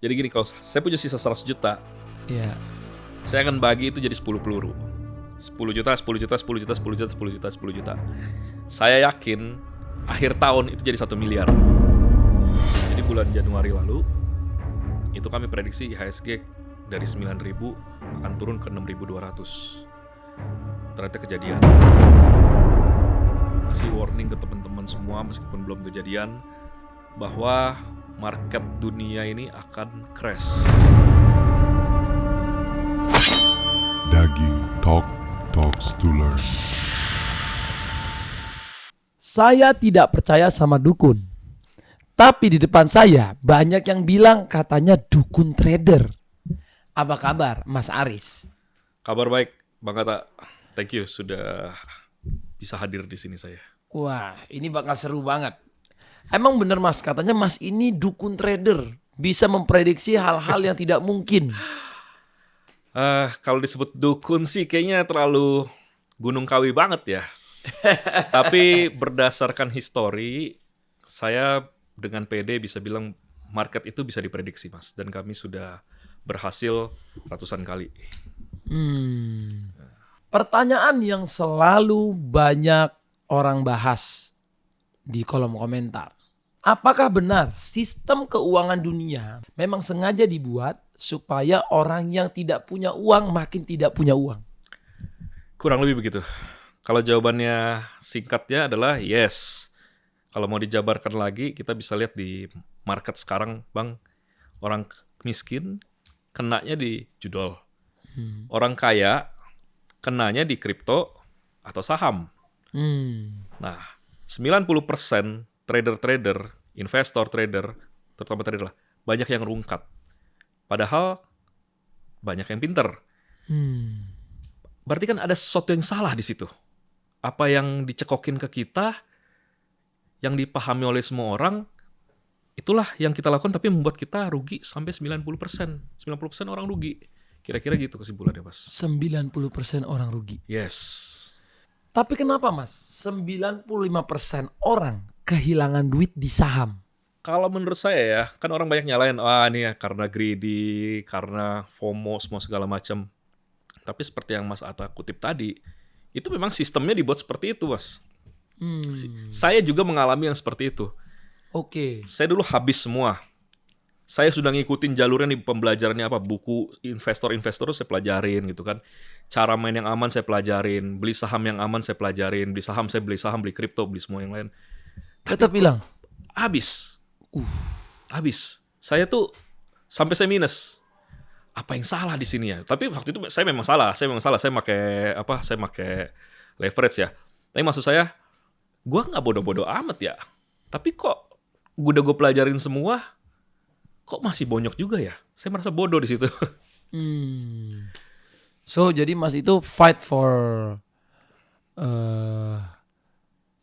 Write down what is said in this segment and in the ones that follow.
Jadi gini, kalau saya punya sisa 100 juta, Iya. saya akan bagi itu jadi 10 peluru. 10 juta, 10 juta, 10 juta, 10 juta, 10 juta, 10 juta. Saya yakin akhir tahun itu jadi 1 miliar. Jadi bulan Januari lalu, itu kami prediksi IHSG dari 9.000 akan turun ke 6.200. Ternyata kejadian. Masih warning ke teman-teman semua meskipun belum kejadian, bahwa market dunia ini akan crash. Daging Talks to Learn. Saya tidak percaya sama dukun. Tapi di depan saya banyak yang bilang katanya dukun trader. Apa kabar Mas Aris? Kabar baik, Bang Kata. Thank you sudah bisa hadir di sini saya. Wah, ini bakal seru banget. Emang bener Mas, katanya Mas ini dukun trader. Bisa memprediksi hal-hal yang tidak mungkin. Kalau disebut dukun sih kayaknya terlalu gunung kawi banget ya. Tapi berdasarkan histori, saya dengan PD bisa bilang market itu bisa diprediksi, Mas. Dan kami sudah berhasil ratusan kali. Pertanyaan yang selalu banyak orang bahas di kolom komentar. Apakah benar sistem keuangan dunia memang sengaja dibuat supaya orang yang tidak punya uang makin tidak punya uang? Kurang lebih begitu. Kalau jawabannya singkatnya adalah yes. Kalau mau dijabarkan lagi, kita bisa lihat di market sekarang, Bang. Orang miskin kenanya di judol. Orang kaya kenanya di kripto atau saham. Nah, 90% trader-trader, investor trader, terutama trader lah, banyak yang rungkat. Padahal banyak yang pinter. Berarti kan ada sesuatu yang salah di situ. Apa yang dicekokin ke kita, yang dipahami oleh semua orang, itulah yang kita lakukan tapi membuat kita rugi sampai 90%. 90% orang rugi. Kira-kira gitu kesimpulannya, Mas. 90% orang rugi. Yes. Tapi kenapa Mas? 95% orang kehilangan duit di saham. Kalau menurut saya ya, kan orang banyak nyalain, wah ini ya karena greedy, karena FOMO, semua segala macam. Tapi seperti yang Mas Atta kutip tadi, itu memang sistemnya dibuat seperti itu, Mas. Saya juga mengalami yang seperti itu. Oke. Saya dulu habis semua. Saya sudah ngikutin jalurnya nih pembelajarannya apa, buku investor-investor saya pelajarin gitu kan. Cara main yang aman saya pelajarin, beli saham yang aman saya pelajarin, beli saham, beli kripto, beli semua yang lain. Tetap bilang Habis. Habis. Saya tuh sampai saya minus. Apa yang salah di sini ya? Tapi waktu itu saya memang salah. Saya pakai apa? Saya pakai leverage ya. Tapi maksud saya, gue nggak bodoh-bodoh amat ya. Tapi kok udah gue pelajarin semua, kok masih bonyok juga ya? Saya merasa bodoh di situ. So jadi Mas itu fight for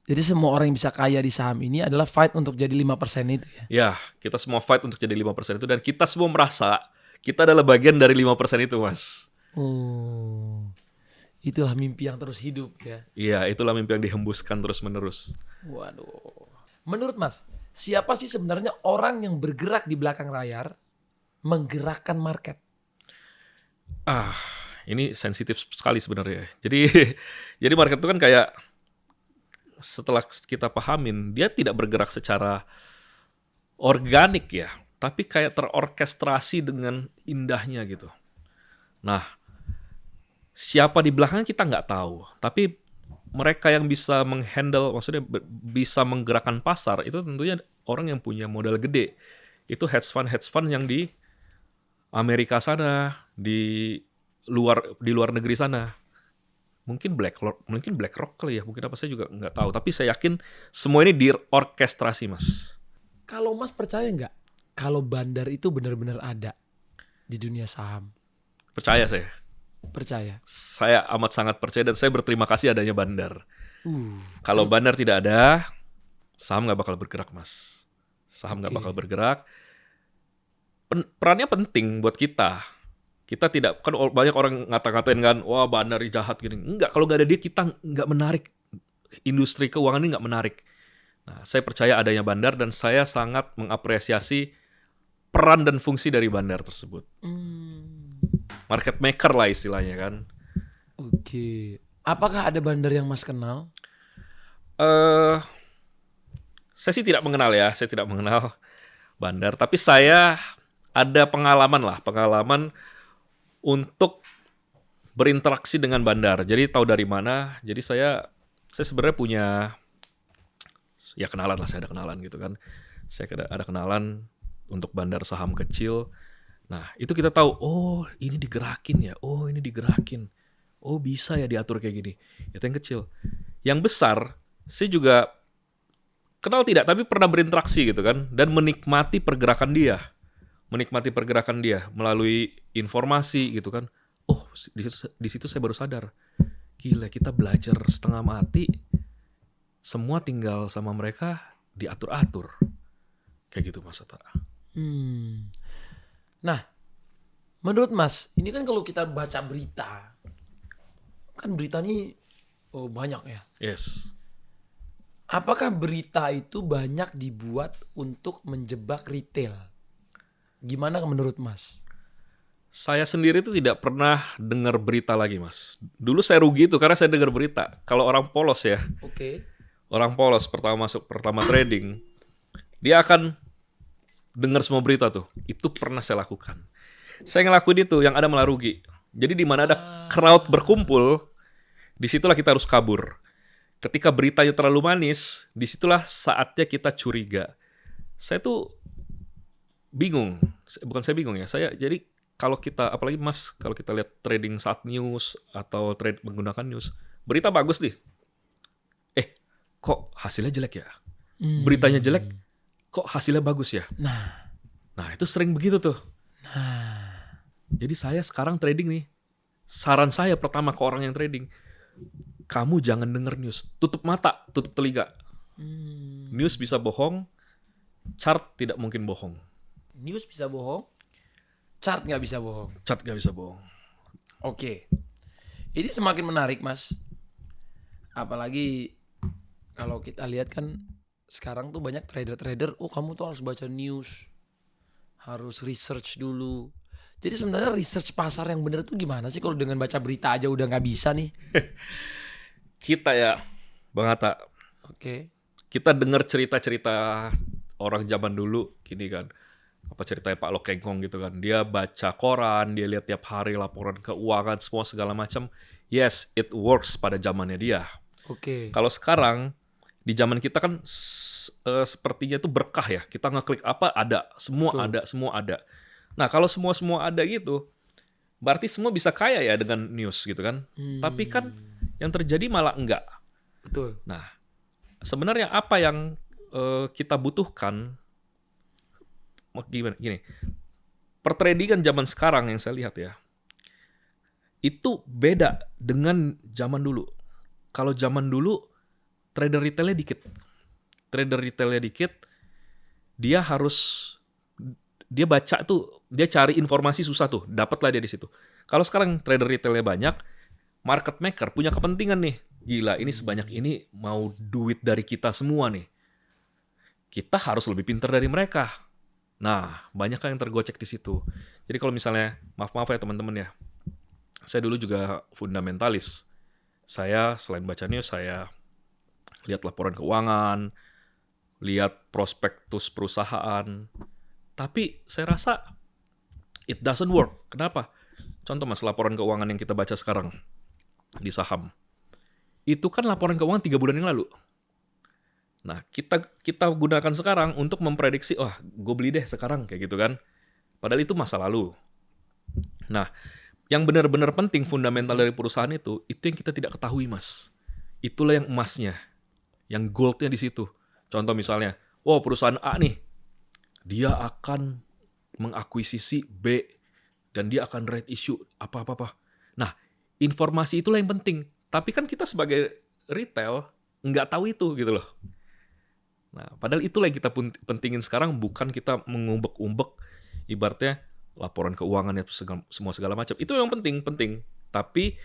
jadi semua orang yang bisa kaya di saham ini adalah fight untuk jadi 5% itu ya. Ya, kita semua fight untuk jadi 5% itu. Dan kita semua merasa kita adalah bagian dari 5% itu, Mas. Oh, itulah mimpi yang terus hidup ya. Iya, itulah mimpi yang dihembuskan terus-menerus. Waduh. Menurut Mas, siapa sih sebenarnya orang yang bergerak di belakang layar menggerakkan market? Ini sensitif sekali sebenarnya. Jadi market itu kan kayak setelah kita pahamin, dia tidak bergerak secara organik ya, tapi kayak terorkestrasi dengan indahnya gitu. Nah, siapa di belakangnya kita nggak tahu, tapi mereka yang bisa menghandle, maksudnya bisa menggerakkan pasar, itu tentunya orang yang punya modal gede. Itu hedge fund yang di Amerika sana, di luar negeri sana. Mungkin BlackRock kali ya, mungkin apa, saya juga nggak tahu. Tapi saya yakin semua ini diorkestrasi, Mas. Kalau Mas percaya nggak kalau bandar itu benar-benar ada di dunia saham? Percaya saya. Percaya. Saya amat sangat percaya dan saya berterima kasih adanya bandar. Kalau bandar tidak ada, saham nggak bakal bergerak, Mas. Saham nggak bakal bergerak. Perannya penting buat kita. Kita tidak, kan banyak orang ngata-ngatain kan, wah bandar jahat gini. Enggak, kalau nggak ada dia kita nggak menarik. Industri keuangan ini nggak menarik. Nah, saya percaya adanya bandar dan saya sangat mengapresiasi peran dan fungsi dari bandar tersebut. Market maker lah istilahnya kan. Oke. Apakah ada bandar yang Mas kenal? Saya sih tidak mengenal ya, saya tidak mengenal bandar, tapi saya ada pengalaman untuk berinteraksi dengan bandar. Jadi tahu dari mana. Jadi saya sebenarnya punya ya kenalan lah, saya ada kenalan gitu kan. Saya ada kenalan untuk bandar saham kecil. Nah, itu kita tahu, oh ini digerakin ya, oh ini digerakin. Oh bisa ya diatur kayak gini. Itu yang kecil. Yang besar, saya juga kenal tidak, tapi pernah berinteraksi gitu kan. Dan menikmati pergerakan dia. Melalui informasi gitu kan. Oh, di situ saya baru sadar. Gila, kita belajar setengah mati. Semua tinggal sama mereka diatur-atur. Kayak gitu Mas Ata. Nah, menurut Mas, ini kan kalau kita baca berita, kan berita ini banyak ya. Yes. Apakah berita itu banyak dibuat untuk menjebak retail? Gimana menurut Mas? Saya sendiri itu tidak pernah dengar berita lagi, Mas. Dulu saya rugi itu karena saya dengar berita. Kalau orang polos ya, Oke. orang polos pertama trading, dia akan dengar semua berita tuh. Itu pernah saya lakukan. Saya ngelakuin itu, yang ada malah rugi. Jadi di mana ada crowd berkumpul, disitulah kita harus kabur. Ketika beritanya terlalu manis, disitulah saatnya kita curiga. Saya tuh bingung. Bukan saya bingung ya. Jadi kalau kita, apalagi Mas, kalau kita lihat trading saat news atau trade menggunakan news, berita bagus nih. Kok hasilnya jelek ya? Beritanya jelek, kok hasilnya bagus ya? Nah itu sering begitu tuh. Jadi saya sekarang trading nih. Saran saya pertama ke orang yang trading, kamu jangan denger news. Tutup mata, tutup telinga. News bisa bohong, chart tidak mungkin bohong. News bisa bohong, chart nggak bisa bohong. Chart nggak bisa bohong. Oke. Ini semakin menarik, Mas. Apalagi kalau kita lihat kan sekarang tuh banyak trader-trader, kamu tuh harus baca news. Harus research dulu. Jadi sebenarnya research pasar yang benar tuh gimana sih kalau dengan baca berita aja udah nggak bisa nih? Kita ya, Bang Hatta, Oke. kita dengar cerita-cerita orang zaman dulu, gini kan. Apa ceritanya Pak Lok Kengkong gitu kan. Dia baca koran, dia lihat tiap hari laporan keuangan, semua segala macam. Yes, it works pada zamannya dia. Oke. Kalau sekarang, di zaman kita kan sepertinya itu berkah ya. Kita ngeklik apa, ada. Semua Betul. ada, semua ada. Nah, kalau semua ada gitu, berarti semua bisa kaya ya dengan news gitu kan. Tapi kan yang terjadi malah enggak. Betul. Nah, sebenarnya apa yang kita butuhkan, gini, pertradingan zaman sekarang yang saya lihat ya, itu beda dengan zaman dulu. Kalau zaman dulu, trader retailnya dikit, dia baca tuh, dia cari informasi susah tuh, dapatlah dia di situ. Kalau sekarang trader retailnya banyak, market maker punya kepentingan nih. Gila, ini sebanyak ini mau duit dari kita semua nih. Kita harus lebih pintar dari mereka. Nah, banyak yang tergocek di situ. Jadi kalau misalnya, maaf ya teman-teman ya, saya dulu juga fundamentalis. Saya selain baca news, saya lihat laporan keuangan, lihat prospektus perusahaan. Tapi saya rasa it doesn't work. Kenapa? Contoh Mas, laporan keuangan yang kita baca sekarang di saham. Itu kan laporan keuangan 3 bulan yang lalu. Nah, kita gunakan sekarang untuk memprediksi, gue beli deh sekarang, kayak gitu kan. Padahal itu masa lalu. Nah, yang benar-benar penting fundamental dari perusahaan itu yang kita tidak ketahui, Mas. Itulah yang emasnya. Yang goldnya di situ. Contoh misalnya, perusahaan A nih, dia akan mengakuisisi B dan dia akan right issue apa-apa. Nah, informasi itulah yang penting. Tapi kan kita sebagai retail nggak tahu itu gitu loh. Nah, padahal itulah yang kita pentingin sekarang, bukan kita mengumbek-umbek ibaratnya laporan keuangannya semua segala macam. Itu yang penting, tapi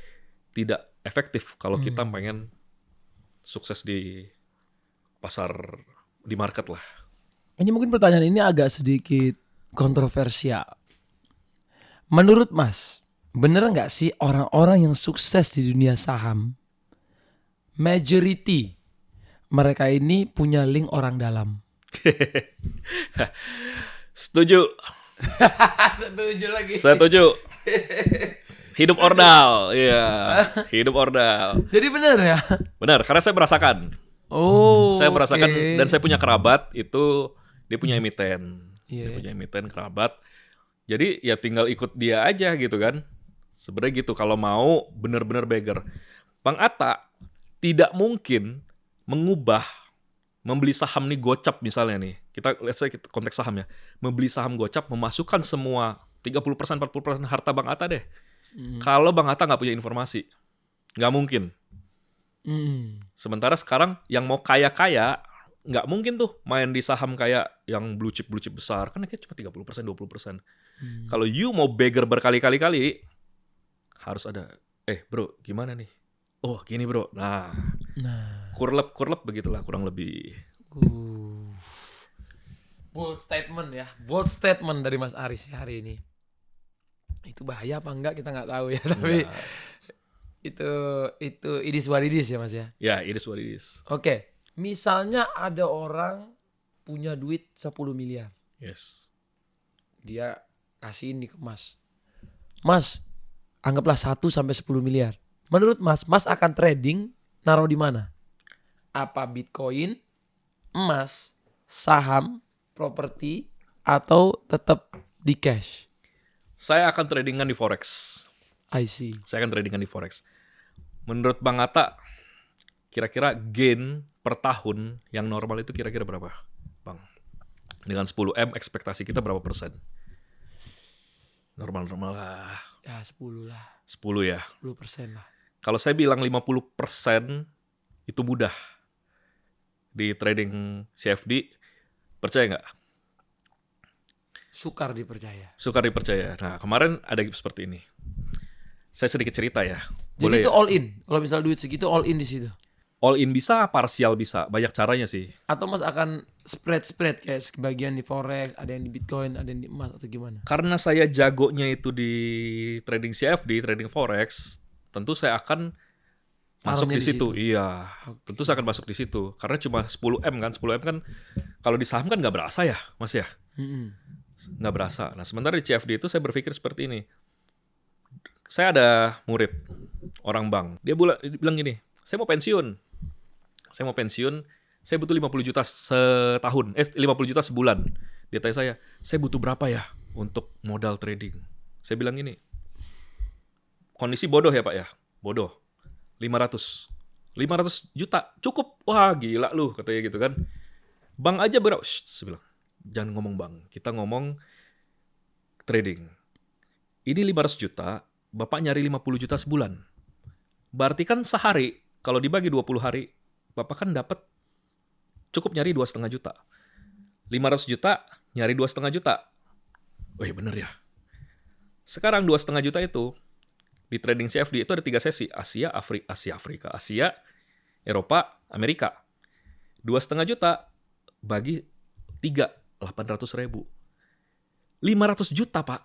tidak efektif kalau kita pengen sukses di pasar, di market lah. Ini mungkin pertanyaan ini agak sedikit kontroversial. Menurut Mas, bener nggak sih orang-orang yang sukses di dunia saham, majority mereka ini punya link orang dalam? Setuju. Setuju lagi. Setuju. Hidup ordal. Iya, hidup ordal. Jadi bener ya? Benar, karena saya merasakan. Oh, Saya merasakan oke. dan saya punya kerabat itu dia punya emiten. Dia Iya. punya emiten kerabat. Jadi ya tinggal ikut dia aja gitu kan. Sebenarnya gitu kalau mau benar-benar beggar. Bang Atta tidak mungkin mengubah membeli saham nih gocap misalnya nih. Let's say konteks saham ya. Membeli saham gocap memasukkan semua 30% 40% harta Bang Atta deh. Kalau Bang Atta nggak punya informasi. Nggak mungkin. Sementara sekarang yang mau kaya-kaya nggak mungkin tuh main di saham kayak yang blue chip besar. Kan kayak cuma 30%, 20%. Kalau you mau beggar berkali-kali harus ada, bro gimana nih? Oh gini bro. Nah, kurlep begitulah kurang lebih. Bold statement ya. Bold statement dari Mas Aris ya hari ini. Itu bahaya apa enggak kita nggak tahu ya. Tapi Nah, itu it is what it is ya Mas ya. ya it is what it is. Oke. Misalnya ada orang punya duit 10 miliar. Yes. Dia kasihin nih ke Mas. Mas, anggaplah 1 sampai 10 miliar. Menurut Mas, Mas akan trading naruh di mana? Apa Bitcoin, emas, saham, properti, atau tetap di cash? Saya akan tradingan di forex. I see. Saya akan tradingan di forex. Menurut Bang Atta, kira-kira gain per tahun yang normal itu kira-kira berapa, Bang? Dengan 10M ekspektasi kita berapa persen? Normal-normal lah. Ya 10 lah, 10 ya. 10% lah. Kalau saya bilang 50% itu mudah. Di trading CFD, percaya nggak? Sukar dipercaya. Sukar dipercaya. Nah, kemarin ada seperti ini. Saya sedikit cerita ya. Jadi Boleh itu ya? all in. Kalau misal duit segitu all in di situ. All in bisa, parsial bisa. Banyak caranya sih. Atau Mas akan spread kayak sebagian di forex, ada yang di Bitcoin, ada yang di emas atau gimana? Karena saya jagonya itu di trading CFD, trading forex, tentu saya akan masuk Taruhnya di di situ. situ. Iya, tentu saya akan masuk di situ. Karena cuma 10M kan, 10M kan kalau di saham kan nggak berasa ya, Mas ya, nggak berasa. Nah, sementara di CFD itu saya berpikir seperti ini. Saya ada murid orang bank, dia bilang gini, saya mau pensiun, saya butuh 50 juta setahun, 50 juta sebulan. Dia tanya saya butuh berapa ya untuk modal trading? Saya bilang gini, kondisi bodoh ya Pak ya, bodoh. 500 juta cukup. Wah gila lu katanya gitu kan. Bank aja berapa? Saya bilang jangan ngomong bank, kita ngomong trading. Ini 500 juta, Bapak nyari 50 juta sebulan. Berarti kan sehari kalau dibagi 20 hari Bapak kan dapat cukup nyari 2,5 juta. 500 juta nyari 2,5 juta. Wih bener ya. Sekarang 2,5 juta itu di trading CFD itu ada 3 sesi. Asia, Afrika, Eropa, Amerika. 2,5 juta bagi 3, 800.000. 500 juta Pak.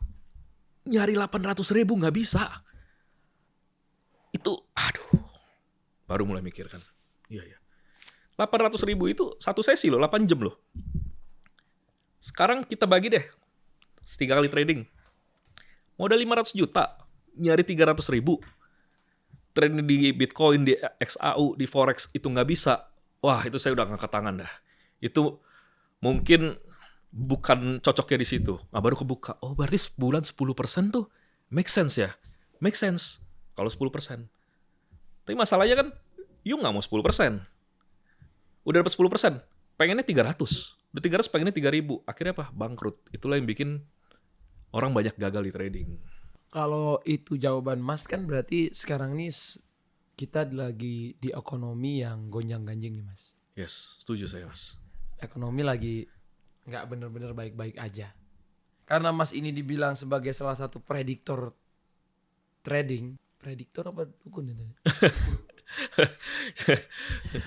Nyari 800.000 nggak bisa. Itu, aduh. Baru mulai mikir kan. Iya. 800.000 itu satu sesi loh, 8 jam loh. Sekarang kita bagi deh. 3 kali trading. Modal 500 juta. Nyari 300.000. Trading di Bitcoin, di XAU, di Forex itu nggak bisa. Wah, itu saya udah ngangkat tangan dah. Itu mungkin bukan cocoknya di situ. Nah, baru kebuka. Oh, berarti sebulan 10% tuh make sense ya? Make sense kalau 10%. Tapi masalahnya kan, you nggak mau 10%. Udah dapat 10%, pengennya 300. Udah 300 pengennya 3.000. Akhirnya apa? Bangkrut. Itulah yang bikin orang banyak gagal di trading. Kalau itu jawaban Mas kan berarti sekarang ini kita lagi di ekonomi yang gonjang-ganjing nih Mas. Yes, setuju saya Mas. Ekonomi lagi nggak bener-bener baik-baik aja. Karena Mas ini dibilang sebagai salah satu prediktor trading. Prediktor apa dukun itu?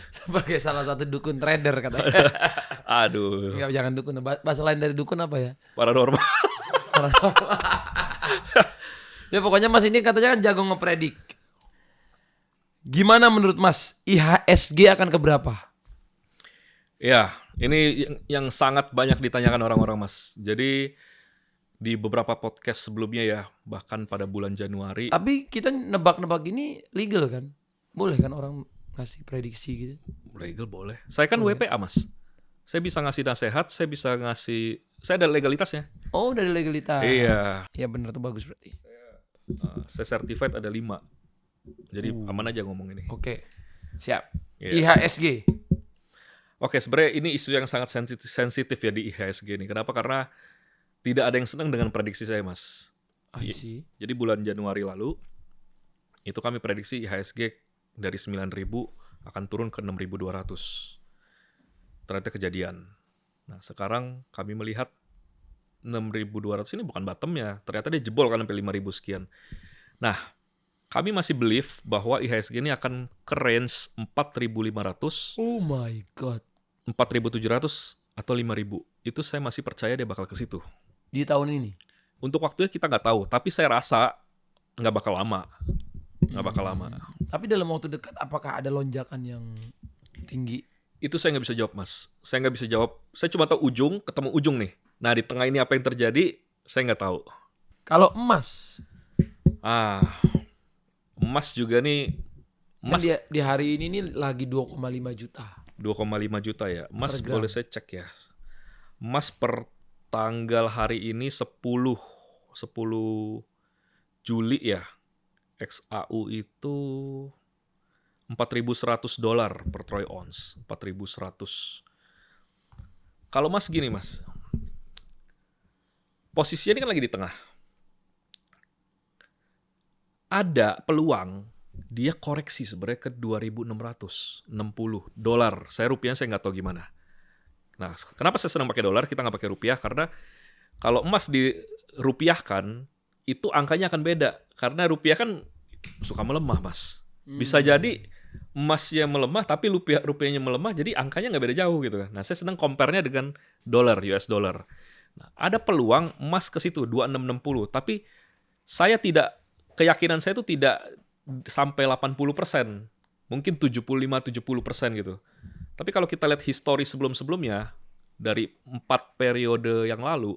Sebagai salah satu dukun trader katanya. Aduh, Enggak, jangan dukun. Bahasa lain dari dukun apa ya? paranormal. Ya pokoknya Mas ini katanya kan jago ngepredik. Gimana menurut Mas, IHSG akan keberapa? Ya, ini yang sangat banyak ditanyakan orang-orang, Mas. Jadi di beberapa podcast sebelumnya ya, bahkan pada bulan Januari, Tapi kita nebak-nebak ini legal kan? Boleh kan orang ngasih prediksi gitu? legal boleh. Saya kan WPA, Mas. Saya bisa ngasih nasihat, saya ada legalitasnya. Oh, dari legalitas. Iya. Ya benar tuh, bagus berarti. Saya certified ada 5. Jadi aman aja ngomong ini. Oke. Siap. Iya. IHSG. Oke, sebenarnya ini isu yang sangat sensitif ya di IHSG ini. Kenapa? Karena tidak ada yang senang dengan prediksi saya, Mas. I see. Jadi bulan Januari lalu, itu kami prediksi IHSG dari 9.000 akan turun ke 6.200. Ternyata kejadian. Nah, sekarang kami melihat 6.200 ini bukan bottomnya. Ternyata dia jebol kan sampai 5.000 sekian. Nah, kami masih believe bahwa IHSG ini akan ke range 4.500, Oh my god. 4.700 atau 5.000. Itu saya masih percaya dia bakal ke situ. Di tahun ini. Untuk waktunya kita nggak tahu, tapi saya rasa nggak bakal lama. Nggak bakal lama. Tapi dalam waktu dekat apakah ada lonjakan yang tinggi? Itu saya nggak bisa jawab, Mas. Saya nggak bisa jawab. Saya cuma tahu ujung, ketemu ujung nih. Nah, di tengah ini apa yang terjadi, saya nggak tahu. Kalau emas, Emas juga nih, kan emas di hari ini nih lagi 2,5 juta. 2,5 juta ya. Emas Per gram. boleh saya cek ya. Emas per tanggal hari ini 10 Juli ya. XAU itu $4.100 per troy ounce. 4.100. Kalau Mas gini, Mas. Posisinya ini kan lagi di tengah. Ada peluang dia koreksi sebenarnya ke $2.660. Saya rupiah saya nggak tahu gimana. Nah, kenapa saya senang pakai dolar, kita nggak pakai rupiah? Karena kalau emas dirupiahkan, itu angkanya akan beda. Karena rupiah kan suka melemah, Mas. Bisa jadi emasnya melemah, tapi rupiahnya melemah, jadi angkanya nggak beda jauh gitu kan. Nah, saya senang compare-nya dengan dolar, US dollar. Nah, ada peluang emas ke situ, 2660. Tapi keyakinan saya itu tidak sampai 80%. Mungkin 75-70% gitu. Tapi kalau kita lihat histori sebelum-sebelumnya, dari 4 periode yang lalu,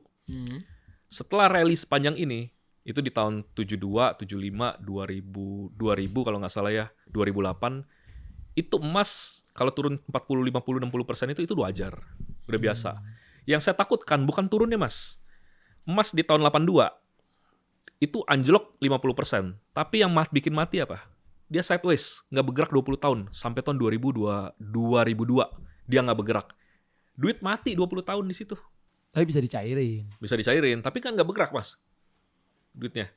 setelah rally sepanjang ini, itu di tahun 72, 75, 2000 kalau nggak salah ya, 2008, itu emas kalau turun 40, 50, 60% itu wajar. Udah biasa. Yang saya takutkan bukan turunnya, Mas. Emas di tahun 82, itu anjlok 50%. Tapi yang bikin mati apa? Dia sideways, nggak bergerak 20 tahun. Sampai tahun 2002, dia nggak bergerak. Duit mati 20 tahun di situ. Tapi bisa dicairin. Bisa dicairin, tapi kan nggak bergerak, Mas. Duitnya.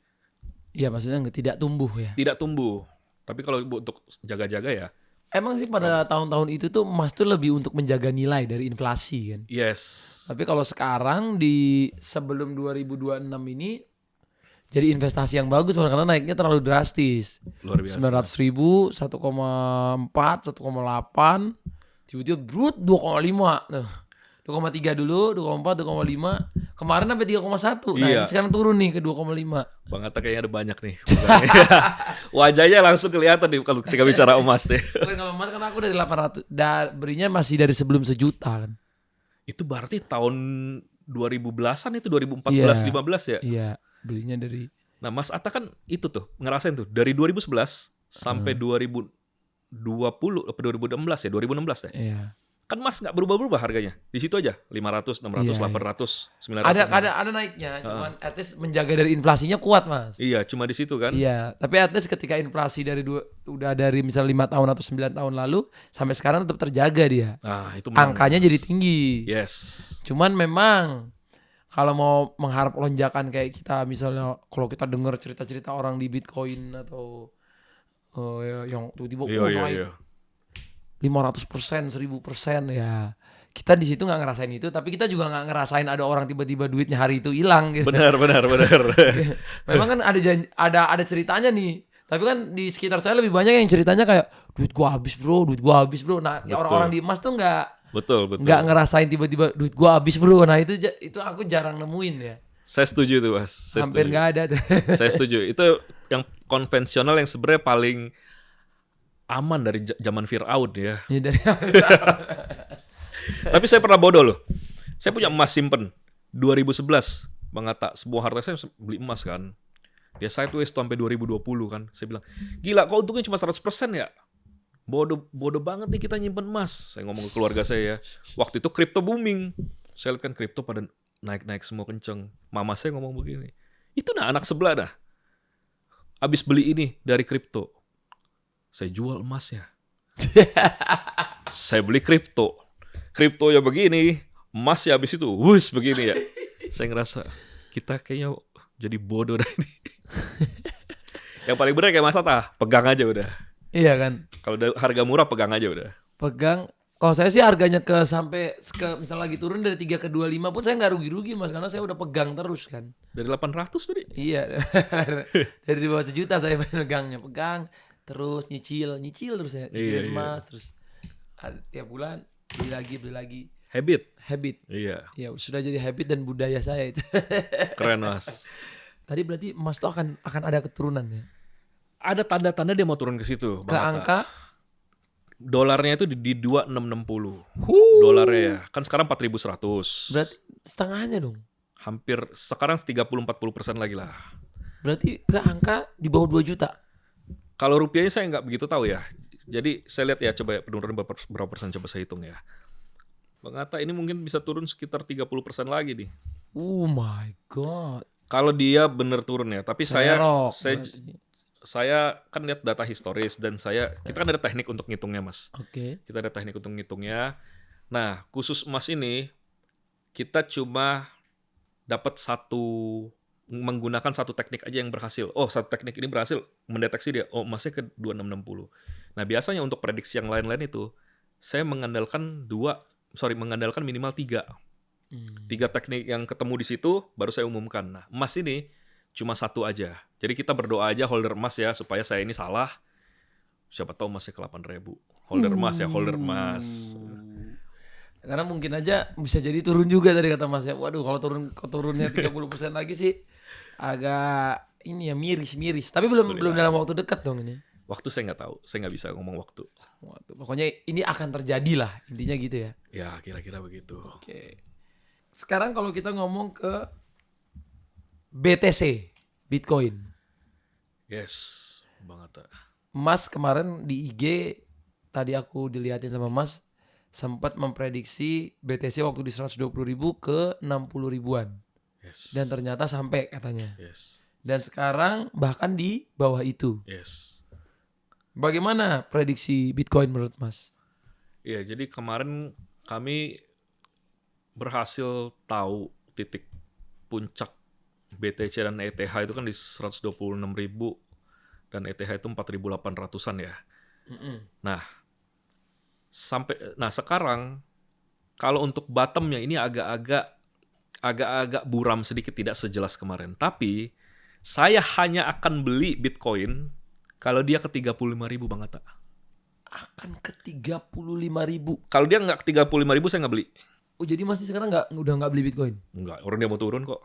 Iya, maksudnya tidak tumbuh ya. Tidak tumbuh. Tapi kalau untuk jaga-jaga ya, Emang sih pada tahun-tahun itu tuh emas tuh lebih untuk menjaga nilai dari inflasi kan. yes. Tapi kalau sekarang di sebelum 2026 ini jadi investasi yang bagus karena naiknya terlalu drastis. Luar biasa. 900.000, 1,4, 1,8, tiba-tiba brut 2,5. Nah, 2,3 dulu, 2,4, 2,5. Kemarin sampai 3,1. Nah, Iya. sekarang turun nih ke 2,5. Bang Atta kayaknya ada banyak nih. Wajahnya langsung kelihatan nih kalau ketika bicara emas deh. Bukan kalau emas kan aku dari 800, berinya masih dari sebelum sejuta kan. Itu berarti tahun 2010-an itu 2014 Iya. 15 ya. Iya, belinya dari Nah, Mas Atta kan itu tuh ngerasain tuh dari 2011 sampai 2020 apa 2016 ya, 2016 ya. iya. Kan emas nggak berubah-berubah harganya. Di situ aja 500, 600, Iya, 800, 900. Ada naiknya, cuman at least menjaga dari inflasinya kuat, Mas. Iya, cuma di situ kan. Iya, tapi at least ketika inflasi udah dari misal 5 tahun atau 9 tahun lalu sampai sekarang tetap terjaga dia. Ah, itu menang, Angkanya Mas. jadi tinggi. Yes. Cuman memang kalau mau mengharap lonjakan kayak kita misalnya kalau kita dengar cerita-cerita orang di Bitcoin atau yang tiba-tiba naik 500%, 1000% ya. Kita di situ nggak ngerasain itu, tapi kita juga nggak ngerasain ada orang tiba-tiba duitnya hari itu hilang gitu. Benar. Memang kan ada ceritanya nih. Tapi kan di sekitar saya lebih banyak yang ceritanya kayak duit gua habis bro. Nah, ya Betul. orang-orang di emas tuh nggak Betul, betul. Nggak ngerasain tiba-tiba duit gua habis bro. Nah itu aku jarang nemuin ya. Saya setuju tuh, Mas. Saya Hampir setuju. nggak ada tuh. Saya setuju. Itu yang konvensional yang sebenarnya paling aman dari zaman Firaun ya. Ya, dari Tapi saya pernah bodoh loh. Saya punya emas simpen 2011. Bang Atta, semua harta saya beli emas kan. Dia sideways tuh sampai 2020 kan. Saya bilang, gila kok untungnya cuma 100% ya? Bodoh banget nih kita nyimpen emas. Saya ngomong ke keluarga saya ya. Waktu itu kripto booming. Saya lihat kan kripto pada naik-naik semua kenceng. Mama saya ngomong begini. Itu nah anak sebelah dah. Abis beli ini dari kripto. Saya jual emasnya. Saya beli kripto. Kripto ya begini. Emas ya abis itu. Wus begini ya. Saya ngerasa kita kayaknya jadi bodoh dah ini. Yang paling benar kayak Mas Atta. Pegang aja udah. Iya kan. Kalau harga murah pegang aja udah. Pegang. Kalau saya sih harganya sampai misalnya lagi turun dari 3 ke 25 pun saya nggak rugi-rugi Mas, karena saya udah pegang terus kan. Dari 800 tadi. Iya. Dari di bawah 1 juta saya pegangnya, pegang terus nyicil terus ya, Iya, cicil emas terus tiap bulan beli lagi. Habit. Iya, Iya. sudah jadi habit dan budaya saya itu. Keren Mas. Tadi berarti emas tuh akan ada keturunan ya. Ada tanda-tanda dia mau turun ke situ. Ke Bang Atta. angka Dolarnya itu di 2660. Dolarnya ya. Kan sekarang 4.100. berarti setengahnya dong. Hampir sekarang 30-40% lagi lah. Berarti ke angka di bawah 2 juta. Kalau rupiahnya saya nggak begitu tahu ya. Jadi saya lihat ya, coba ya, penurunan berapa persen coba saya hitung ya. Bang Atta ini mungkin bisa turun sekitar 30% lagi nih. Oh my god. Kalau dia bener turun ya. Tapi Serok, saya kan lihat data historis dan kita kan ada teknik untuk ngitungnya Mas. Oke. Kita ada teknik untuk ngitungnya. Nah, khusus emas ini kita cuma dapat menggunakan satu teknik aja yang berhasil. Oh, satu teknik ini berhasil mendeteksi dia. Oh, emasnya ke 2660. Nah, biasanya untuk prediksi yang lain-lain itu saya mengandalkan minimal 3. 3 teknik yang ketemu di situ baru saya umumkan. Nah, emas ini cuma satu aja. Jadi kita berdoa aja holder emas ya supaya saya ini salah. Siapa tahu emasnya ke 8.000. Holder emas ya, holder emas. Karena mungkin aja bisa jadi turun juga tadi kata Mas ya. Waduh, kalau turunnya 30% lagi sih agak ini ya miris. Tapi belum dalam waktu dekat dong ini. Waktu saya nggak tahu, saya nggak bisa ngomong waktu. Pokoknya ini akan terjadi lah, intinya gitu ya. Ya, kira-kira begitu. Oke. Sekarang kalau kita ngomong ke BTC, Bitcoin. Yes, Bang Atta. Mas kemarin di IG tadi aku dilihatin sama Mas sempat memprediksi BTC waktu di 120.000 ke 60 ribuan. Yes. Dan ternyata sampai katanya. Yes. Dan sekarang bahkan di bawah itu. Yes. Bagaimana prediksi Bitcoin menurut Mas? Ya, jadi kemarin kami berhasil tahu titik puncak BTC dan ETH itu kan di 126.000 dan ETH itu 4.800-an ya. Nah, sekarang kalau untuk bottomnya ini agak-agak buram sedikit, tidak sejelas kemarin. Tapi saya hanya akan beli Bitcoin kalau dia ke 35.000 Bang Atta. Akan ke 35.000. Kalau dia nggak ke 35.000 saya nggak beli. Oh jadi Mas sekarang udah nggak beli Bitcoin? Enggak, orang dia mau turun kok.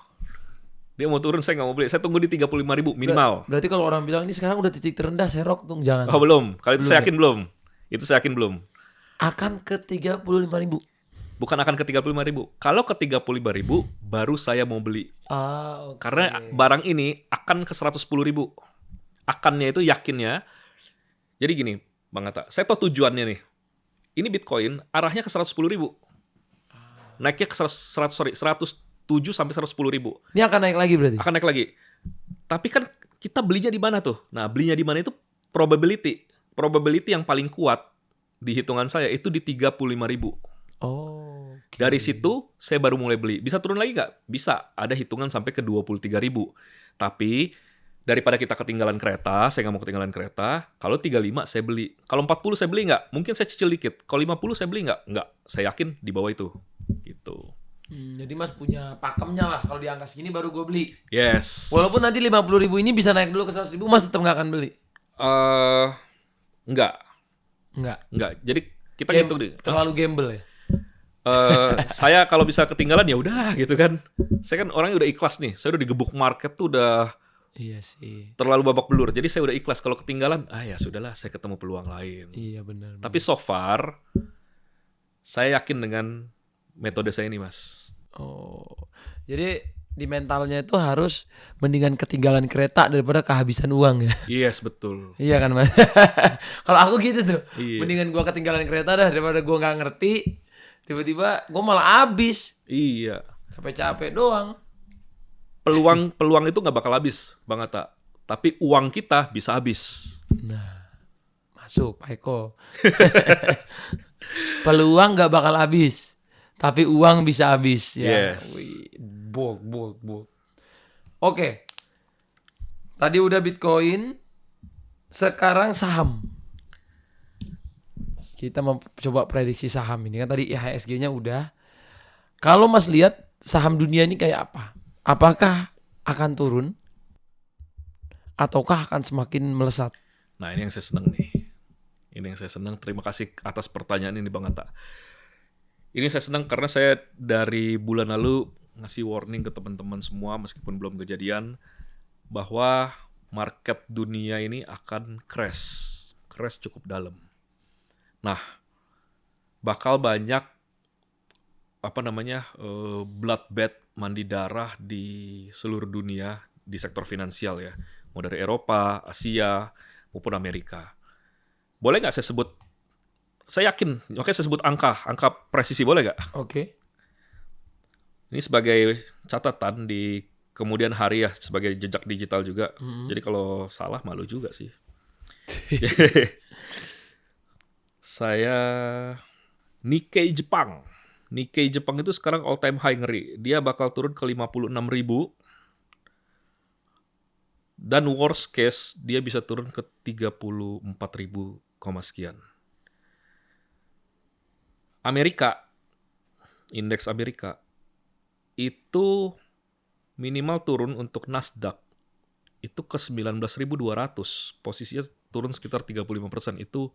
Dia mau turun, saya nggak mau beli. Saya tunggu di 35.000 minimal. Berarti kalau orang bilang ini sekarang udah titik terendah, serok tuh jangan. Oh belum, kalau itu saya yakin belum. Itu saya yakin belum. Akan ke 35.000. Bukan akan ke 35.000. Kalau ke 35.000 baru saya mau beli. Okay. Karena barang ini akan ke 110.000. Akannya itu yakinnya. Jadi gini, Bang Atta, saya tahu tujuannya nih. Ini Bitcoin arahnya ke 110.000. Naiknya ke 107 sampai 110.000. Ini akan naik lagi berarti? Akan naik lagi. Tapi kan kita belinya di mana tuh? Nah, belinya di mana itu probability. Probability yang paling kuat di hitungan saya itu di 35.000. Oh. Okay. Dari situ saya baru mulai beli. Bisa turun lagi nggak? Bisa. Ada hitungan sampai ke 23.000. Tapi daripada kita ketinggalan kereta, saya nggak mau ketinggalan kereta. Kalau 35 saya beli. Kalau 40 saya beli nggak? Mungkin saya cicil dikit. Kalau 50 saya beli nggak? Nggak. Saya yakin di bawah itu. Gitu. Jadi Mas punya pakemnya lah. Kalau di angka segini baru gue beli. Yes. Walaupun nanti 50.000 ini bisa naik dulu ke 100.000, Mas tetap nggak akan beli? Enggak. Nggak. Jadi kita Game, ngitung deh. terlalu gamble ya? Saya kalau bisa ketinggalan ya udah gitu kan. Saya kan orangnya udah ikhlas nih. Saya udah digebuk market tuh udah Iya sih. terlalu babak belur. Jadi saya udah ikhlas kalau ketinggalan. Ya sudahlah, saya ketemu peluang lain. Iya benar. Tapi so far saya yakin dengan metode saya ini, Mas. Oh. Jadi di mentalnya itu harus mendingan ketinggalan kereta daripada kehabisan uang ya. Yes, betul. Iya kan Mas? Kalau aku gitu tuh. Iya. Mendingan gua ketinggalan kereta dah daripada gua nggak ngerti. Tiba-tiba gua malah habis. Iya. Capek-capek doang. Peluang itu nggak bakal habis, Bang Atta. Tapi uang kita bisa habis. Nah, masuk Pak Eko. Peluang nggak bakal habis, tapi uang bisa habis. Ya. Yes. Wih, bold. Oke. Tadi udah Bitcoin, sekarang saham. Kita mau coba prediksi saham ini kan tadi IHSG-nya udah. Kalau Mas lihat saham dunia ini kayak apa? Apakah akan turun ataukah akan semakin melesat? Nah, ini yang saya senang nih. Ini yang saya senang. Terima kasih atas pertanyaan ini, Bang Atta. Ini saya senang karena saya dari bulan lalu ngasih warning ke teman-teman semua meskipun belum kejadian bahwa market dunia ini akan crash cukup dalam. Nah, bakal banyak bloodbath, mandi darah di seluruh dunia di sektor finansial ya, mau dari Eropa, Asia maupun Amerika. Boleh nggak saya sebut? Saya yakin, makanya saya sebut angka presisi, boleh nggak? Oke. Ini sebagai catatan di kemudian hari ya, sebagai jejak digital juga. Jadi kalau salah malu juga sih. Saya Nikkei Jepang itu sekarang all time high, ngeri. Dia bakal turun ke 56.000. Dan worst case dia bisa turun ke 34.000, sekian. Indeks Amerika itu minimal turun untuk Nasdaq itu ke 19.200. Posisinya turun sekitar 35%, itu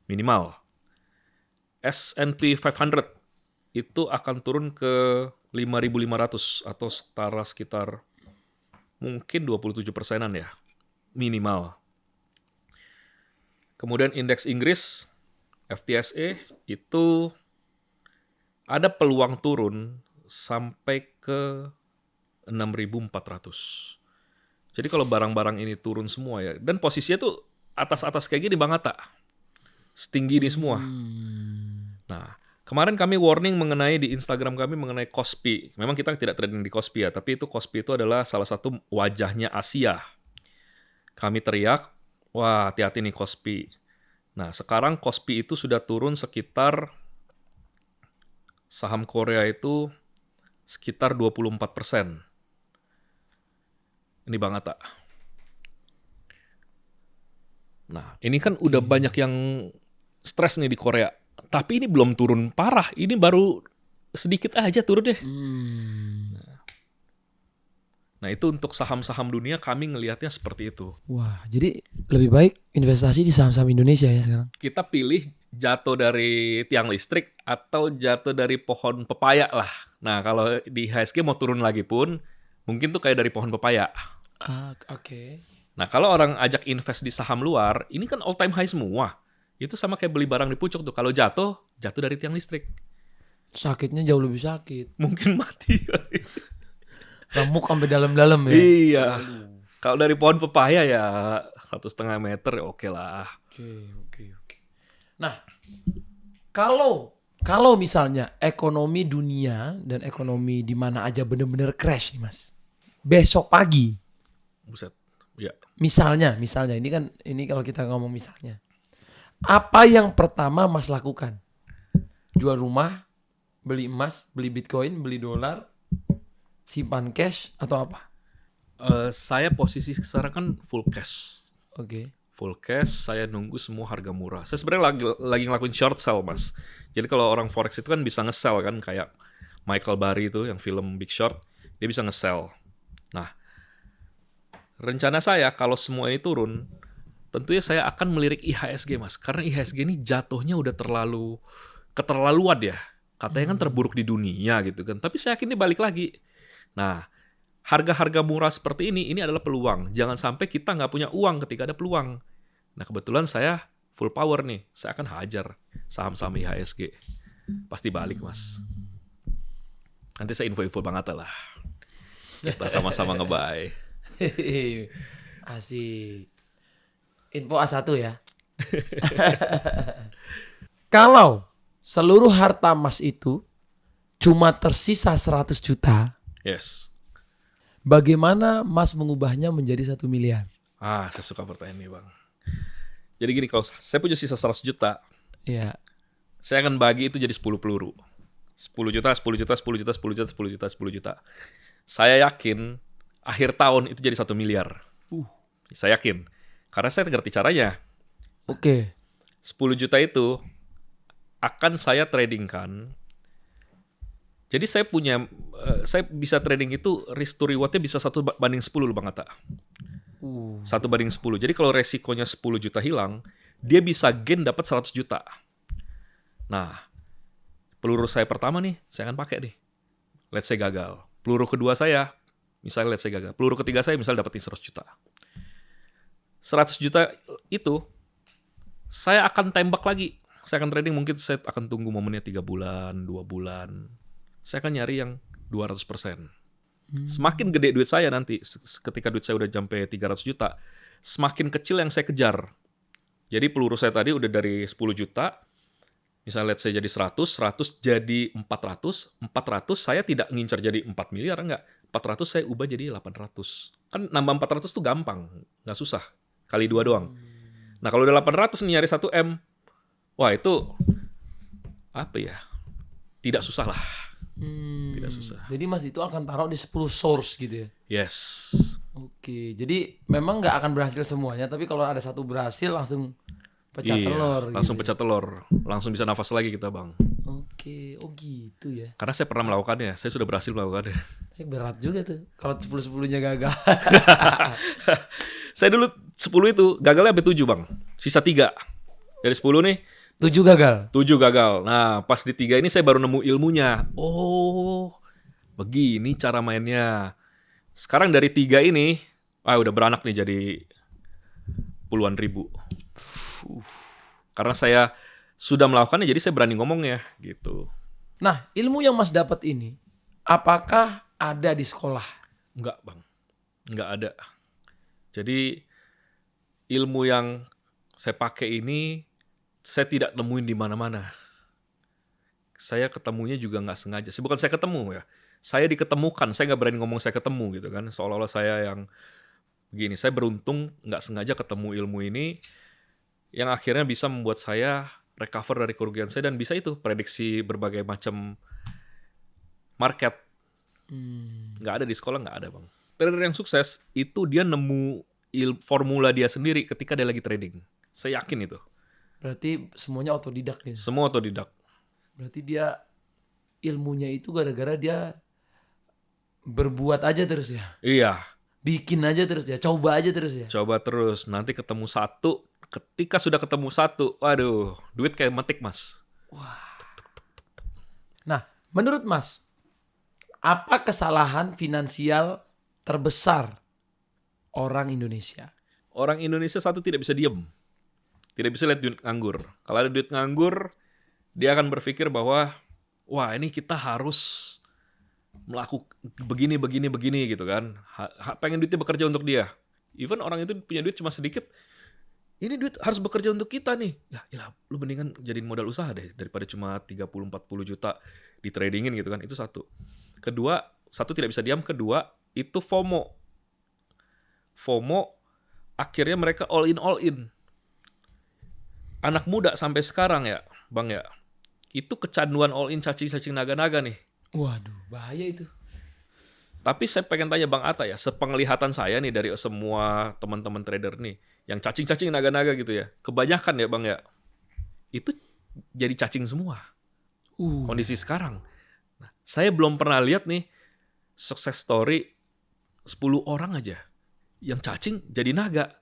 minimal. S&P 500 itu akan turun ke 5.500 atau setara sekitar mungkin 27%-an ya, minimal. Kemudian indeks Inggris, FTSE, itu ada peluang turun sampai ke 6.400. Jadi kalau barang-barang ini turun semua ya, dan posisinya tuh atas-atas kayak gini Bang Atta, setinggi ini semua. Nah, kemarin kami warning mengenai di Instagram kami mengenai Kospi. Memang kita tidak trading di Kospi ya, tapi Kospi itu adalah salah satu wajahnya Asia. Kami teriak, wah hati-hati nih Kospi. Nah, sekarang Kospi itu sudah turun sekitar, saham Korea itu sekitar 24%. Ini Bang Atta. Nah, ini kan udah banyak yang stres nih di Korea. Tapi ini belum turun parah. Ini baru sedikit aja turun deh. Nah, itu untuk saham-saham dunia kami ngelihatnya seperti itu. Wah, jadi lebih baik investasi di saham-saham Indonesia ya sekarang. Kita pilih jatuh dari tiang listrik atau jatuh dari pohon pepaya lah. Nah, kalau di HSG mau turun lagi pun, mungkin tuh kayak dari pohon pepaya. Oke. Nah, kalau orang ajak invest di saham luar, ini kan all time high semua. Itu sama kayak beli barang di pucuk tuh. Kalau jatuh dari tiang listrik. Sakitnya jauh lebih sakit. Mungkin mati. Remuk sampai dalam-dalam ya. Iya. Kalau dari pohon pepaya ya 1,5 meter ya oke lah. Oke. Nah, kalau misalnya ekonomi dunia dan ekonomi di mana aja bener-bener crash nih Mas. Besok pagi. Buset. Ya. Misalnya ini kalau kita ngomong misalnya. Apa yang pertama Mas lakukan? Jual rumah, beli emas, beli Bitcoin, beli dolar, simpan cash atau apa? Saya posisi sekarang kan full cash. Oke. Full cash, saya nunggu semua harga murah. Saya sebenarnya lagi ngelakuin short sell, Mas. Jadi kalau orang forex itu kan bisa nge-sell kan, kayak Michael Burry itu yang film Big Short, dia bisa nge-sell. Nah, rencana saya kalau semua ini turun, tentunya saya akan melirik IHSG, Mas. Karena IHSG ini jatuhnya udah keterlaluan ya. Katanya kan terburuk di dunia gitu kan. Tapi saya yakin ini balik lagi. Nah, harga-harga murah seperti ini adalah peluang. Jangan sampai kita nggak punya uang ketika ada peluang. Nah, kebetulan saya full power nih. Saya akan hajar saham-saham IHSG. Pasti balik, Mas. Nanti saya info-info Bang Atta lah. Kita sama-sama nge-buy. Asik. Info A1 ya. Kalau seluruh harta Mas itu cuma tersisa 100 juta, Yes. bagaimana Mas mengubahnya menjadi 1 miliar? Saya suka pertanyaan ini, Bang. Jadi gini, kalau saya punya sisa 100 juta, Ya. saya akan bagi itu jadi 10 peluru. 10 juta, 10 juta, 10 juta, 10 juta, 10 juta, 10 juta. Saya yakin akhir tahun itu jadi 1 miliar. Saya yakin. Karena saya ngerti caranya. Oke. 10 juta itu akan saya tradingkan. Jadi saya bisa trading itu risk to rewardnya bisa 1:10 loh Bang Atta. 1:10. Jadi kalau resikonya 10 juta hilang, dia bisa gain dapat 100 juta. Nah, peluru saya pertama nih, saya akan pakai nih. Let's say gagal. Peluru kedua saya, misalnya let's say gagal. Peluru ketiga saya misalnya dapetin 100 juta. 100 juta itu, saya akan tembak lagi. Saya akan trading, mungkin saya akan tunggu momennya 3 bulan, 2 bulan. Saya akan nyari yang 200%. Semakin gede duit saya nanti, ketika duit saya udah sampai 300 juta, semakin kecil yang saya kejar. Jadi peluru saya tadi udah dari 10 juta, misalnya let's say jadi 100 jadi 400 saya tidak ngincar jadi 4 miliar, enggak. 400 saya ubah jadi 800. Kan nambah 400 tuh gampang, nggak susah. Kali 2 doang. Nah kalau udah 800 nih nyari 1M, wah itu apa ya? Tidak susah lah. Tidak susah. Jadi Mas itu akan taruh di 10 source gitu ya? Yes. Oke, jadi memang nggak akan berhasil semuanya, tapi kalau ada satu berhasil langsung pecah telur. Langsung gitu. pecah telur. Langsung bisa nafas lagi kita, Bang. Oke, oh gitu ya. Karena saya pernah melakukannya. Saya sudah berhasil melakukannya. Berat juga tuh kalau 10-10-nya gagal. Saya dulu 10 itu gagalnya sampai 7, Bang. Sisa 3. Dari 10 nih, 7 gagal. 7 gagal. Nah, pas di 3 ini saya baru nemu ilmunya. Oh, begini cara mainnya. Sekarang dari 3 ini, udah beranak nih jadi puluhan ribu. Karena saya sudah melakukannya, jadi saya berani ngomongnya gitu. Nah, ilmu yang Mas dapat ini, apakah ada di sekolah? Enggak, Bang. Enggak ada. Jadi ilmu yang saya pakai ini saya tidak temuin di mana-mana. Saya ketemunya juga nggak sengaja. Bukan saya ketemu ya. Saya diketemukan. Saya nggak berani ngomong saya ketemu gitu kan. Seolah-olah saya yang begini. Saya beruntung nggak sengaja ketemu ilmu ini yang akhirnya bisa membuat saya recover dari kerugian saya dan bisa itu prediksi berbagai macam market. Nggak ada di sekolah, nggak ada, Bang. Trader yang sukses itu dia nemu formula dia sendiri ketika dia lagi trading. Saya yakin itu. Berarti semuanya otodidak ya? Semua otodidak. Berarti dia ilmunya itu gara-gara dia berbuat aja terus ya? Iya. Bikin aja terus ya? Coba aja terus ya? Coba terus. Nanti ketemu satu. Ketika sudah ketemu satu, waduh, duit kayak metik, Mas. Nah, menurut Mas, apa kesalahan finansial terbesar orang Indonesia? Orang Indonesia satu tidak bisa diem. Tidak bisa lihat duit nganggur. Kalau ada duit nganggur, dia akan berpikir bahwa, wah ini kita harus melakukan begini gitu kan. Pengen duitnya bekerja untuk dia. Even orang itu punya duit cuma sedikit, ini duit harus bekerja untuk kita nih. Ya lu mendingan jadiin modal usaha deh daripada cuma 30-40 juta di tradingin gitu kan. Itu satu. Kedua, satu tidak bisa diam. Kedua, itu FOMO. FOMO, akhirnya mereka all in. Anak muda sampai sekarang ya, Bang ya, itu kecanduan all in cacing-cacing naga-naga nih. Waduh, bahaya itu. Tapi saya pengen tanya Bang Atta ya, sepenglihatan saya nih dari semua teman-teman trader nih, yang cacing-cacing naga-naga gitu ya, kebanyakan ya Bang ya, itu jadi cacing semua. Kondisi sekarang. Nah, saya belum pernah lihat nih, success story 10 orang aja yang cacing jadi naga.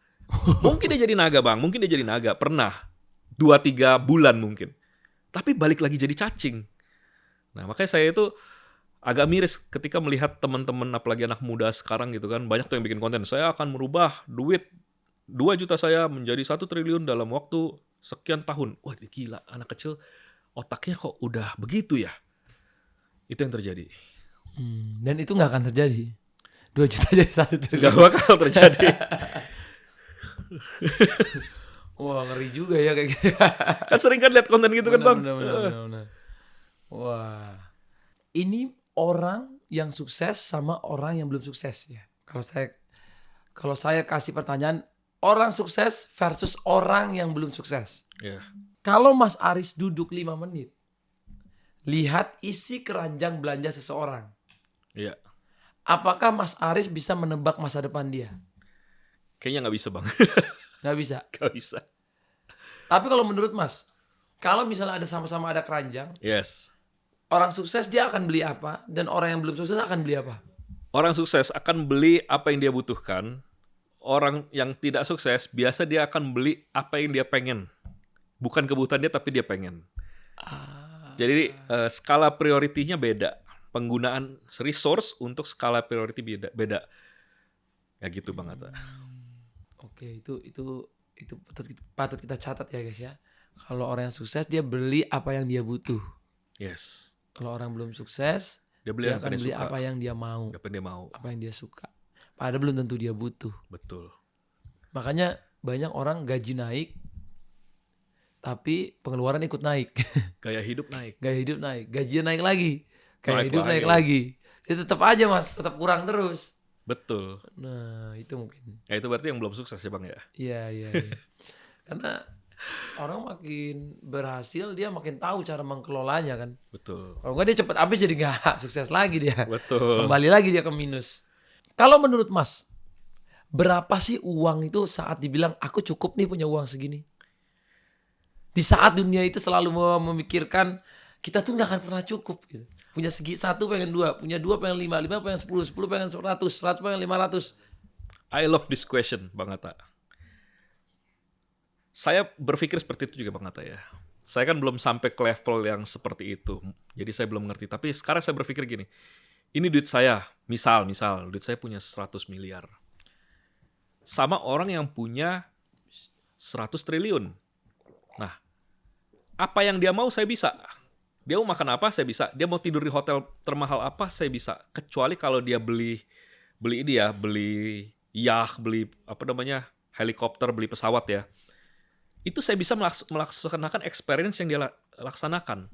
Mungkin dia jadi naga, Bang. Mungkin dia jadi naga. Pernah. 2-3 bulan mungkin. Tapi balik lagi jadi cacing. Nah, makanya saya itu agak miris ketika melihat teman-teman apalagi anak muda sekarang gitu kan, banyak tuh yang bikin konten, saya akan merubah duit 2 juta saya menjadi 1 triliun dalam waktu sekian tahun. Wah, gila, anak kecil otaknya kok udah begitu ya? Itu yang terjadi. Dan itu nggak akan terjadi. 2 juta jadi 1 triliun. Gak bakal terjadi. Wah, ngeri juga ya kayak gitu. Kan sering kan lihat konten gitu kan, Bang. Benar. Wah. Ini orang yang sukses sama orang yang belum sukses ya. Kalau saya kasih pertanyaan, orang sukses versus orang yang belum sukses. Iya. Kalau Mas Aris duduk 5 menit, lihat isi keranjang belanja seseorang. Iya. Apakah Mas Aris bisa menebak masa depan dia? Kayaknya nggak bisa, Bang. Nggak bisa. Nggak bisa. Tapi kalau menurut Mas, kalau misalnya ada sama-sama ada keranjang, Yes. orang sukses dia akan beli apa, dan orang yang belum sukses akan beli apa? Orang sukses akan beli apa yang dia butuhkan. Orang yang tidak sukses biasa dia akan beli apa yang dia pengen. Bukan kebutuhan dia tapi dia pengen. Jadi skala prioritinya beda. Penggunaan resource untuk skala priority beda. Ya gitu Bang Atta. Oke, itu patut kita catat ya guys ya. Kalau orang yang sukses dia beli apa yang dia butuh. Yes. Kalau orang belum sukses Dia beli dia apa akan yang dia beli suka. apa yang dia mau, Apa yang dia mau. apa yang dia suka. Padahal belum tentu dia butuh. Betul. Makanya banyak orang gaji naik tapi pengeluaran ikut naik. Gaya hidup naik. Gaya hidup naik, gajinya naik lagi, gaya Naik hidup lagi. naik lagi. Jadi tetap aja Mas, tetap kurang terus. Betul. Nah, itu mungkin. Ya itu berarti yang belum sukses ya Bang ya. Iya. Karena orang makin berhasil dia makin tahu cara mengelolanya kan. Betul. Kalau enggak dia cepet habis jadi nggak sukses lagi dia. Betul. Kembali lagi dia ke minus. Kalau menurut Mas, berapa sih uang itu saat dibilang aku cukup nih punya uang segini? Di saat dunia itu selalu memikirkan kita tuh nggak akan pernah cukup gitu. Punya satu pengen 2, punya 2 pengen 5, 5 pengen 10, 10 pengen 100, 100 pengen 500. I love this question Bang Atta. Saya berpikir seperti itu juga Bang Atta ya. Saya kan belum sampai ke level yang seperti itu. Jadi saya belum ngerti. Tapi sekarang saya berpikir gini. Ini duit saya. Misal. Duit saya punya 100 miliar. Sama orang yang punya 100 triliun. Nah. Apa yang dia mau saya bisa. Dia mau makan apa saya bisa. Dia mau tidur di hotel termahal apa saya bisa. Kecuali kalau dia beli yacht, beli helikopter, beli pesawat ya. Itu saya bisa melaksanakan experience yang dia laksanakan.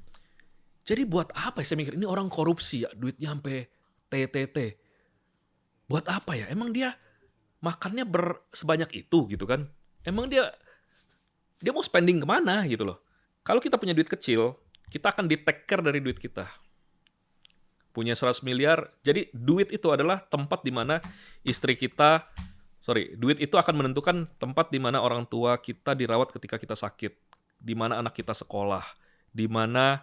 Jadi buat apa ya saya mikir, ini orang korupsi ya, duitnya sampai TTT. Buat apa ya? Emang dia makannya sebanyak itu gitu kan? Emang dia mau spending kemana gitu loh. Kalau kita punya duit kecil, kita akan di-take care dari duit kita. Punya 100 miliar, jadi duit itu adalah tempat di mana duit itu akan menentukan tempat di mana orang tua kita dirawat ketika kita sakit, di mana anak kita sekolah, di mana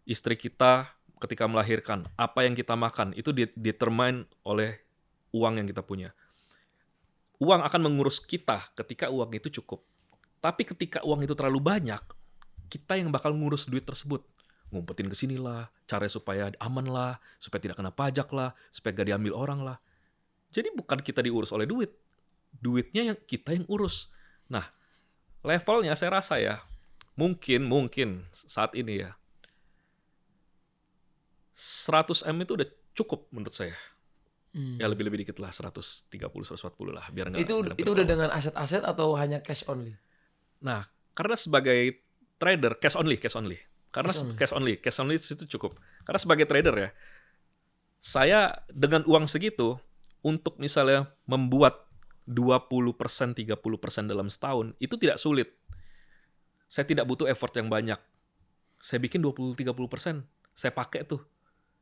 istri kita ketika melahirkan, apa yang kita makan, itu determine oleh uang yang kita punya. Uang akan mengurus kita ketika uang itu cukup. Tapi ketika uang itu terlalu banyak, kita yang bakal ngurus duit tersebut. Ngumpetin ke sini lah, caranya supaya aman lah, supaya tidak kena pajak lah, supaya gak diambil orang lah. Jadi bukan kita diurus oleh duit. Duitnya kita yang urus. Nah, levelnya saya rasa ya, mungkin saat ini ya, 100 M itu udah cukup menurut saya. Ya lebih-lebih dikit lah, 130, 140 lah. Biar Itu udah dengan aset-aset atau hanya cash only? Nah, karena sebagai trader, cash only. Karena cash only itu cukup. Karena sebagai trader ya, saya dengan uang segitu, untuk misalnya membuat 20%, 30% dalam setahun, itu tidak sulit. Saya tidak butuh effort yang banyak. Saya bikin 20-30%. Saya pakai tuh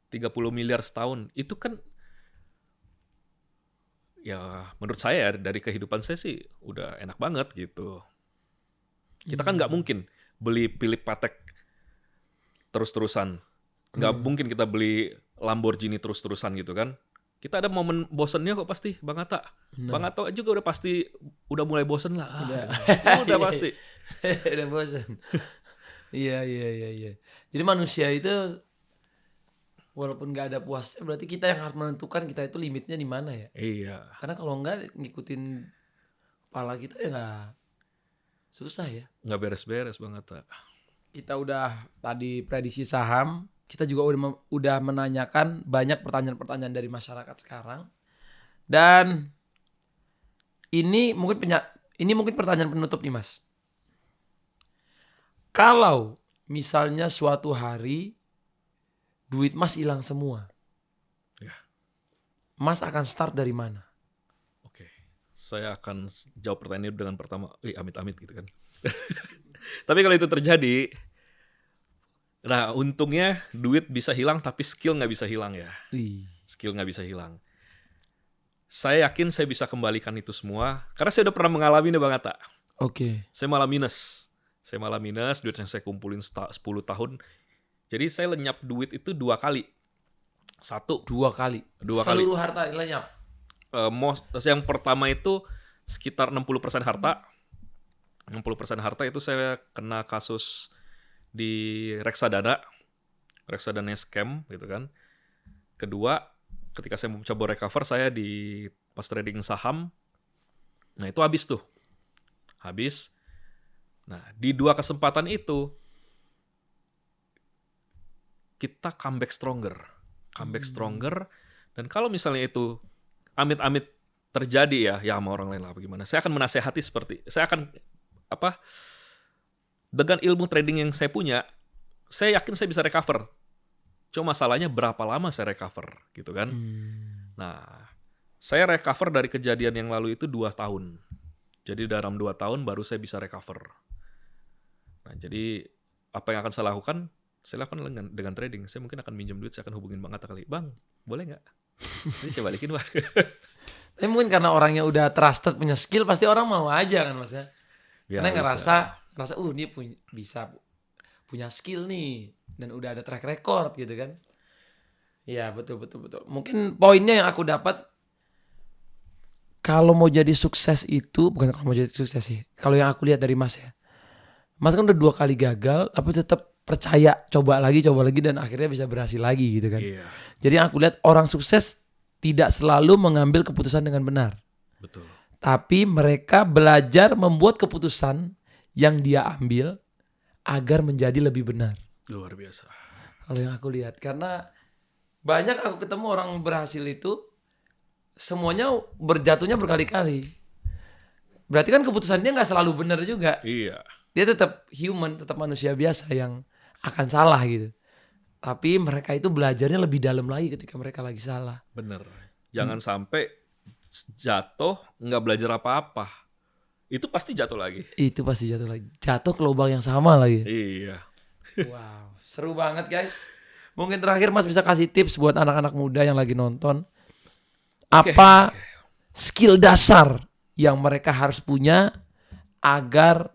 30 miliar setahun. Itu kan, ya menurut saya dari kehidupan saya sih udah enak banget gitu. Kita kan nggak mungkin beli Philip Patek terus-terusan. Nggak mungkin kita beli Lamborghini terus-terusan gitu kan. Kita ada momen bosennya kok pasti, Bang Atta. Bang Atta juga udah mulai bosen lah. Udah pasti. Udah bosan. Iya. Jadi manusia itu Walaupun nggak ada puasnya, berarti kita yang harus menentukan kita itu limitnya di mana ya. Iya, Karena kalau nggak ngikutin kepala kita ya nggak, susah ya. nggak beres-beres banget. Tak. Kita udah tadi prediksi saham, kita juga udah menanyakan banyak pertanyaan-pertanyaan dari masyarakat sekarang. Dan ini mungkin pertanyaan penutup nih Mas. Kalau misalnya suatu hari duit Mas hilang semua, Ya. Mas akan start dari mana? Oke, saya akan jawab pertanyaan ini dengan pertama, amit-amit gitu kan. Tapi kalau itu terjadi, nah untungnya duit bisa hilang tapi skill nggak bisa hilang ya. Skill nggak bisa hilang. Saya yakin saya bisa kembalikan itu semua, karena saya udah pernah mengalami nih Bang Atta. Oke. Saya malah minus, duit yang saya kumpulin 10 tahun. Jadi saya lenyap duit itu 2 kali. Satu, 2 kali. Dua kali. Seluruh harta lenyap. Yang pertama itu sekitar 60% harta. 60% harta itu saya kena kasus di reksadana scam gitu kan. Kedua, ketika saya mencoba recover saya di pas trading saham. Nah, itu habis tuh. Habis. Nah, di 2 kesempatan itu kita comeback stronger. Dan kalau misalnya itu amit-amit terjadi ya sama orang lain lah bagaimana. Saya akan menasehati saya akan dengan ilmu trading yang saya punya, saya yakin saya bisa recover. Cuma masalahnya berapa lama saya recover gitu kan. Nah, saya recover dari kejadian yang lalu itu 2 tahun. Jadi dalam 2 tahun baru saya bisa recover. Nah, jadi apa yang akan saya lakukan? Saya lakukan dengan trading. Saya mungkin akan minjem duit, saya akan hubungin Bang Atta kali. Bang, boleh nggak? Jadi saya balikin, Bang. Tapi mungkin karena orangnya udah trusted, punya skill, pasti orang mau aja kan Mas ya. Ya, Karena bisa. ngerasa dia punya skill nih dan udah ada track record gitu kan. Iya, betul. Mungkin poinnya yang aku dapat, kalau mau jadi sukses itu, bukan kalau mau jadi sukses sih. Kalau yang aku lihat dari Mas ya. Mas kan udah 2 kali gagal, tapi tetap percaya, coba lagi dan akhirnya bisa berhasil lagi gitu kan. Iya, Jadi yang aku lihat, orang sukses tidak selalu mengambil keputusan dengan benar. betul. Tapi mereka belajar membuat keputusan yang dia ambil agar menjadi lebih benar. Luar biasa. Kalau yang aku lihat, karena banyak aku ketemu orang berhasil itu semuanya berjatuhnya berkali-kali. Berarti kan keputusan dia nggak selalu benar juga. Iya. Dia tetap human, tetap manusia biasa yang akan salah gitu. Tapi mereka itu belajarnya lebih dalam lagi ketika mereka lagi salah. Bener. Jangan sampai jatuh nggak belajar apa-apa. Itu pasti jatuh lagi. Itu pasti jatuh lagi. Jatuh ke lubang yang sama lagi. Iya. Wow, seru banget guys. Mungkin terakhir Mas bisa kasih tips buat anak-anak muda yang lagi nonton. Apa skill dasar yang mereka harus punya agar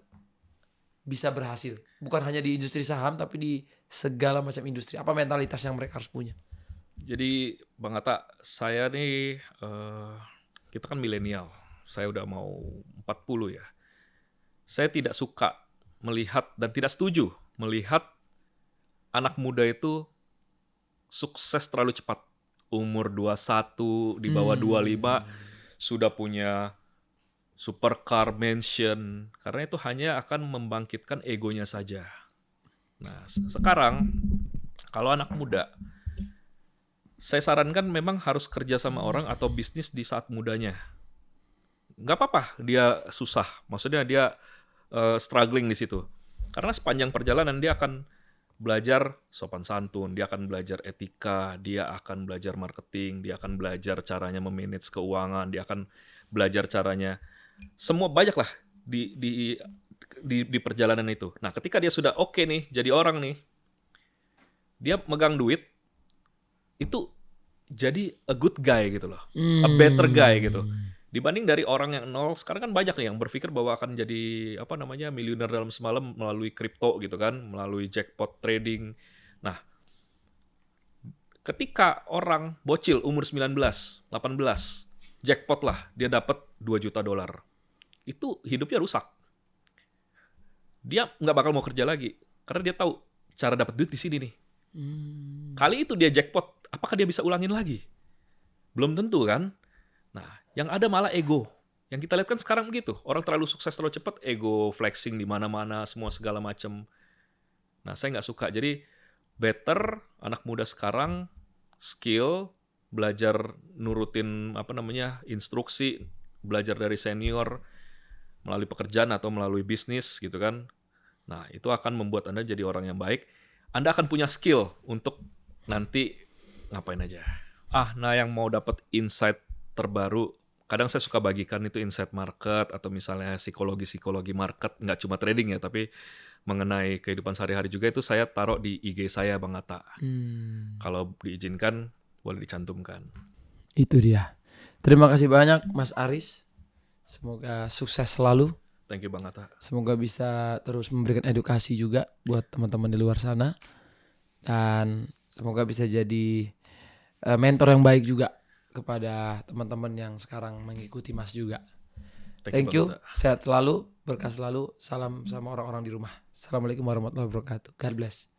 bisa berhasil? Bukan hanya di industri saham, tapi di segala macam industri. Apa mentalitas yang mereka harus punya? Jadi Bang Atta, saya nih kita kan milenial. Saya udah mau 40 ya. Saya tidak suka melihat dan tidak setuju melihat anak muda itu sukses terlalu cepat. Umur 21, di bawah 25 sudah punya supercar mansion. Karena itu hanya akan membangkitkan egonya saja. Nah, sekarang kalau anak muda, saya sarankan memang harus kerja sama orang atau bisnis di saat mudanya. Nggak apa-apa dia susah, maksudnya dia struggling di situ. Karena sepanjang perjalanan dia akan belajar sopan santun, dia akan belajar etika, dia akan belajar marketing, dia akan belajar caranya memanage keuangan, dia akan belajar caranya semua banyak lah di perjalanan itu. Nah, ketika dia sudah oke nih, jadi orang nih, dia megang duit, itu jadi a good guy gitu loh, a better guy gitu. Dibanding dari orang yang nol, sekarang kan banyak nih yang berpikir bahwa akan jadi miliuner dalam semalam melalui kripto gitu kan, melalui jackpot trading. Nah, ketika orang bocil umur 19, 18, jackpot lah, dia dapat $2 juta. Itu hidupnya rusak. Dia nggak bakal mau kerja lagi, karena dia tahu cara dapat duit di sini nih. Kali itu dia jackpot, apakah dia bisa ulangin lagi? Belum tentu kan? Nah, yang ada malah ego. Yang kita lihat kan sekarang begitu. Orang terlalu sukses terlalu cepat, ego, flexing di mana-mana, semua segala macam. Nah, saya nggak suka. Jadi, better anak muda sekarang skill, belajar nurutin instruksi, belajar dari senior melalui pekerjaan atau melalui bisnis gitu kan. Nah, itu akan membuat Anda jadi orang yang baik. Anda akan punya skill untuk nanti ngapain aja. Nah yang mau dapat insight terbaru, kadang saya suka bagikan itu insight market atau misalnya psikologi market, nggak cuma trading ya, tapi mengenai kehidupan sehari-hari juga, itu saya taruh di IG saya Bang Atta. Kalau diizinkan, boleh dicantumkan. Itu dia. Terima kasih banyak Mas Aris. Semoga sukses selalu. Thank you Bang Atta. Semoga bisa terus memberikan edukasi juga buat teman-teman di luar sana. Dan semoga bisa jadi mentor yang baik juga kepada teman-teman yang sekarang mengikuti Mas juga. Thank you. Bang Atta. Sehat selalu, berkah selalu. Salam sama orang-orang di rumah. Assalamualaikum warahmatullahi wabarakatuh. God bless.